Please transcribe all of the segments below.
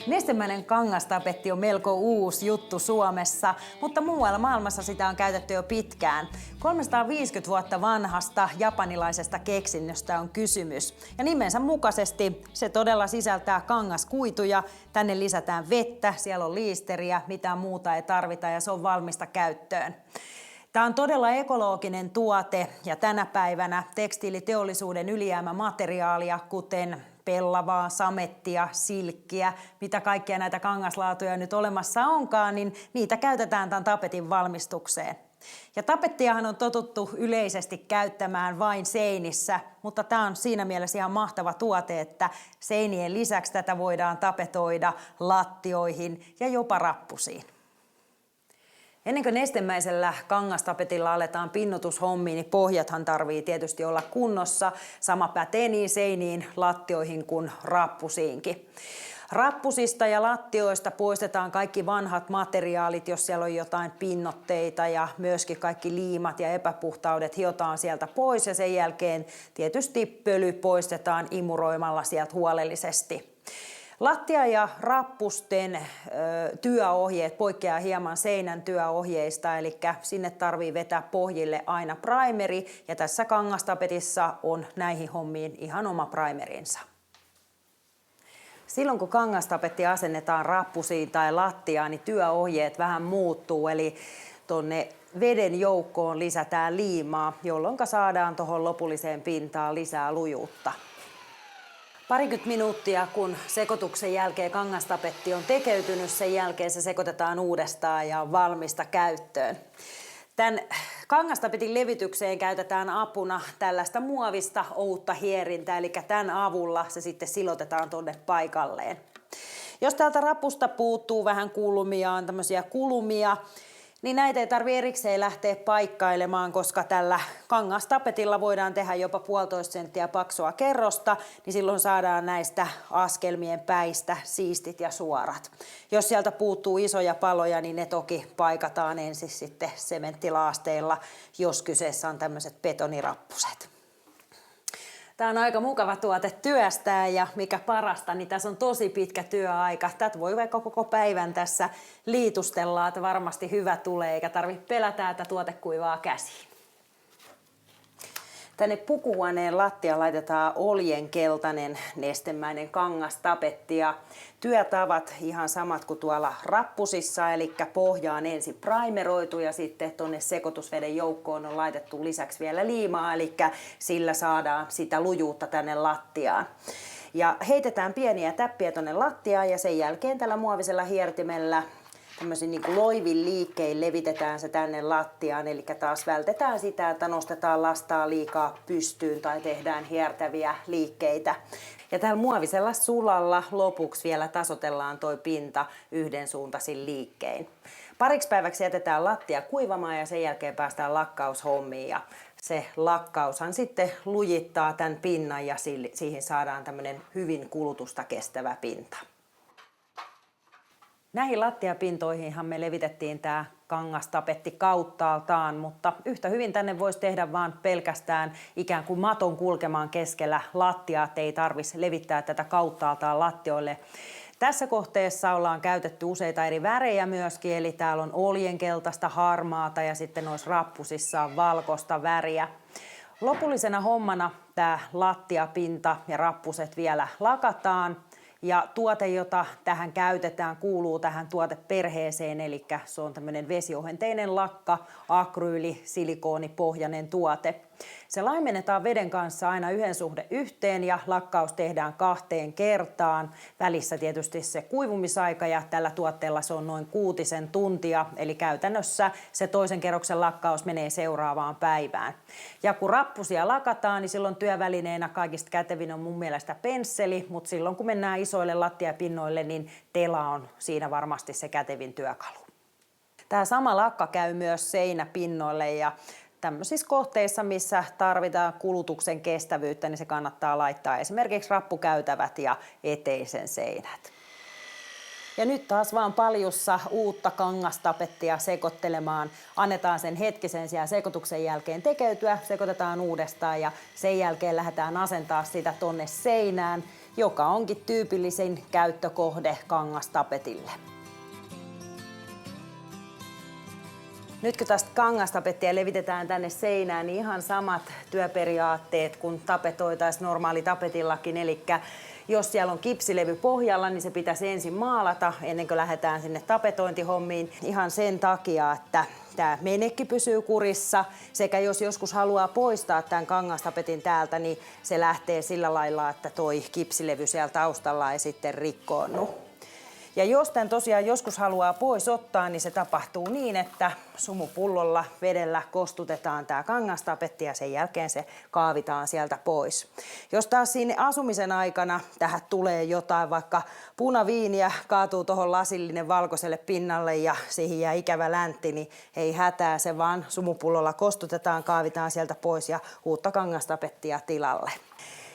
Nestemäinen kangastapetti on melko uusi juttu Suomessa, mutta muualla maailmassa sitä on käytetty jo pitkään. 350 vuotta vanhasta japanilaisesta keksinnöstä on kysymys. Ja nimensä mukaisesti se todella sisältää kangaskuituja, tänne lisätään vettä, siellä on liisteriä, mitään muuta ei tarvita ja se on valmista käyttöön. Tämä on todella ekologinen tuote ja tänä päivänä tekstiiliteollisuuden ylijäämämateriaalia, kuten pellavaa, samettia, silkkiä, mitä kaikkia näitä kangaslaatuja nyt olemassa onkaan, niin niitä käytetään tämän tapetin valmistukseen. Ja tapettiahan on totuttu yleisesti käyttämään vain seinissä, mutta tämä on siinä mielessä ihan mahtava tuote, että seinien lisäksi tätä voidaan tapetoida lattioihin ja jopa rappusiin. Ennen kuin nestemäisellä kangastapetilla aletaan pinnotushommiin, niin pohjathan tarvii tietysti olla kunnossa. Sama pätee niin seiniin, lattioihin kuin rappusiinkin. Rappusista ja lattioista poistetaan kaikki vanhat materiaalit, jos siellä on jotain pinnotteita ja myöskin kaikki liimat ja epäpuhtaudet hiotaan sieltä pois ja sen jälkeen tietysti pöly poistetaan imuroimalla sieltä huolellisesti. Lattia- ja rappusten työohjeet poikkeaa hieman seinän työohjeista, eli sinne tarvii vetää pohjille aina primeri, ja tässä kangastapetissa on näihin hommiin ihan oma primerinsa. Silloin kun kangastapetti asennetaan rappusiin tai lattiaan, niin työohjeet vähän muuttuu, eli tuonne veden joukkoon lisätään liimaa, jolloin saadaan tuohon lopulliseen pintaan lisää lujuutta. Parikymmentä minuuttia, kun sekoituksen jälkeen kangastapetti on tekeytynyt, sen jälkeen se sekoitetaan uudestaan ja on valmista käyttöön. Tämän kangastapetin levitykseen käytetään apuna tällaista muovista outta hierintää, eli tämän avulla se sitten silotetaan tuonne paikalleen. Jos täältä rapusta puuttuu vähän kulmia, on tämmöisiä kulmia, niin näitä ei tarvitse erikseen lähteä paikkailemaan, koska tällä kangastapetilla voidaan tehdä jopa 1,5 senttiä paksua kerrosta, niin silloin saadaan näistä askelmien päistä siistit ja suorat. Jos sieltä puuttuu isoja paloja, niin ne toki paikataan ensin sitten sementtilaasteilla, jos kyseessä on tämmöiset betonirappuset. Tämä on aika mukava tuote työstää ja mikä parasta, niin tässä on tosi pitkä työaika. Tätä voi vaikka koko päivän tässä liitustella, että varmasti hyvä tulee eikä tarvitse pelätä, että tuote kuivaa käsiin. Tänne pukuhuoneen lattia laitetaan oljenkeltainen nestemäinen kangastapetti ja työtavat ihan samat kuin tuolla rappusissa, eli pohja on ensin primeroitu ja sitten tuonne sekoitusveden joukkoon on laitettu lisäksi vielä liimaa, eli sillä saadaan sitä lujuutta tänne lattiaan. Ja heitetään pieniä täppiä tuonne lattiaan ja sen jälkeen tällä muovisella hiertimellä tämmöisin niin kuin loivin liikkein levitetään se tänne lattiaan, eli taas vältetään sitä, että nostetaan lastaa liikaa pystyyn tai tehdään hiertäviä liikkeitä. Ja tällä muovisella sulalla lopuksi vielä tasotellaan toi pinta yhdensuuntaisin liikkein. Pariksi päiväksi jätetään lattia kuivamaan ja sen jälkeen päästään lakkaushommiin. Ja se lakkaushan sitten lujittaa tämän pinnan ja siihen saadaan tämmöinen hyvin kulutusta kestävä pinta. Näihin lattiapintoihinhan me levitettiin tämä kangastapetti kauttaaltaan, mutta yhtä hyvin tänne voisi tehdä vaan pelkästään ikään kuin maton kulkemaan keskellä lattiaa, ettei tarvitsisi levittää tätä kauttaaltaan lattioille. Tässä kohteessa ollaan käytetty useita eri värejä myöskin, eli täällä on oljenkeltaista, harmaata ja sitten noissa rappusissa on valkoista väriä. Lopullisena hommana tämä lattiapinta ja rappuset vielä lakataan. Ja tuote, jota tähän käytetään, kuuluu tähän tuoteperheeseen, eli se on tämmöinen vesiohenteinen lakka, akryyli, silikoonipohjainen tuote. Se laimennetaan veden kanssa aina 1:1 ja lakkaus tehdään 2 kertaan. Välissä tietysti se kuivumisaika ja tällä tuotteella se on noin 6 tuntia, eli käytännössä se toisen kerroksen lakkaus menee seuraavaan päivään. Ja kun rappusia lakataan, niin silloin työvälineenä kaikista kätevin on mun mielestä pensseli, mutta silloin kun mennään isoille lattiapinnoille, niin tela on siinä varmasti se kätevin työkalu. Tämä sama lakka käy myös seinäpinnoille ja tämmöisissä kohteissa, missä tarvitaan kulutuksen kestävyyttä, niin se kannattaa laittaa esimerkiksi rappukäytävät ja eteisen seinät. Ja nyt taas vaan paljussa uutta kangastapettia sekoittelemaan. Annetaan sen hetkisen siellä sekoituksen jälkeen tekeytyä, sekoitetaan uudestaan ja sen jälkeen lähdetään asentaa sitä tonne seinään. joka onkin tyypillisin käyttökohde kangastapetille. Nyt kun tästä kangastapettia levitetään tänne seinään, niin ihan samat työperiaatteet kuin tapetoitaisiin normaali tapetillakin. Eli jos siellä on kipsilevy pohjalla, niin se pitäisi ensin maalata ennen kuin lähdetään sinne tapetointihommiin. Ihan sen takia, että tämä menekki pysyy kurissa, sekä jos joskus haluaa poistaa tämän kangastapetin täältä, niin se lähtee sillä lailla, että toi kipsilevy siellä taustalla ei sitten rikkoonnu. Ja jos tämän tosiaan joskus haluaa pois ottaa, niin se tapahtuu niin, että sumupullolla vedellä kostutetaan tämä kangastapetti ja sen jälkeen se kaavitaan sieltä pois. Jos taas siinä asumisen aikana tähän tulee jotain, vaikka punaviiniä kaatuu tuohon lasillinen valkoiselle pinnalle ja siihen jää ikävä läntti, niin ei hätää, se vaan sumupullolla kostutetaan, kaavitaan sieltä pois ja uutta kangastapettia tilalle.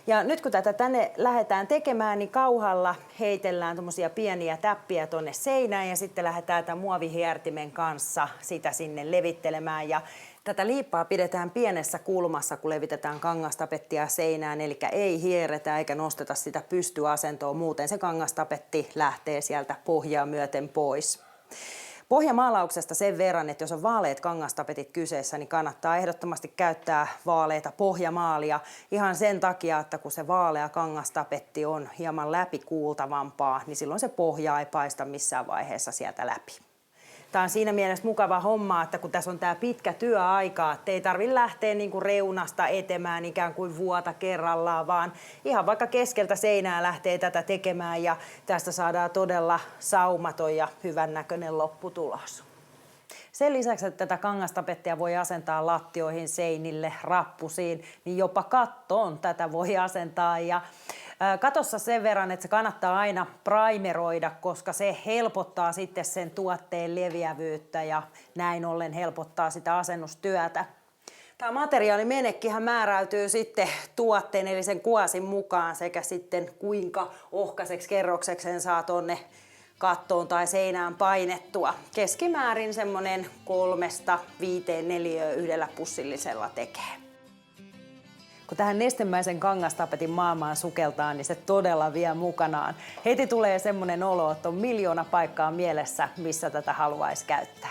Ja nyt kun tätä tänne lähdetään tekemään, niin kauhalla heitellään tuommoisia pieniä täppiä tuonne seinään ja sitten lähdetään tämän muovihiertimen kanssa sitä sinne levittelemään. Ja tätä liippaa pidetään pienessä kulmassa, kun levitetään kangastapettia seinään, eli ei hieretä eikä nosteta sitä pystyasentoon, muuten se kangastapetti lähtee sieltä pohjaa myöten pois. Pohjamaalauksesta sen verran, että jos on vaaleat kangastapetit kyseessä, niin kannattaa ehdottomasti käyttää vaaleita pohjamaalia ihan sen takia, että kun se vaalea kangastapetti on hieman läpikuultavampaa, niin silloin se pohja ei paista missään vaiheessa sieltä läpi. Tämä on siinä mielessä mukava homma, että kun tässä on tämä pitkä työaika, että ei tarvitse lähteä niin kuin reunasta etemään ikään kuin vuota kerrallaan, vaan ihan vaikka keskeltä seinää lähtee tätä tekemään ja tästä saadaan todella saumaton ja hyvännäköinen lopputulos. Sen lisäksi, että tätä kangastapettia voi asentaa lattioihin, seinille, rappusiin, niin jopa kattoon tätä voi asentaa. Ja katossa sen verran, että se kannattaa aina primeroida, koska se helpottaa sitten sen tuotteen leviävyyttä ja näin ollen helpottaa sitä asennustyötä. Tämä materiaalimenekkihän määräytyy sitten tuotteen eli sen kuosin mukaan sekä sitten kuinka ohkaiseksi kerrokseksi sen saa tonne kattoon tai seinään painettua. Keskimäärin semmoinen 3-5 neliöä yhdellä pussillisella tekee. Kun tähän nestemäisen kangastapetin maailmaan sukeltaa, niin se todella vie mukanaan. Heti tulee semmoinen olo, että on miljoona paikkaa mielessä, missä tätä haluaisi käyttää.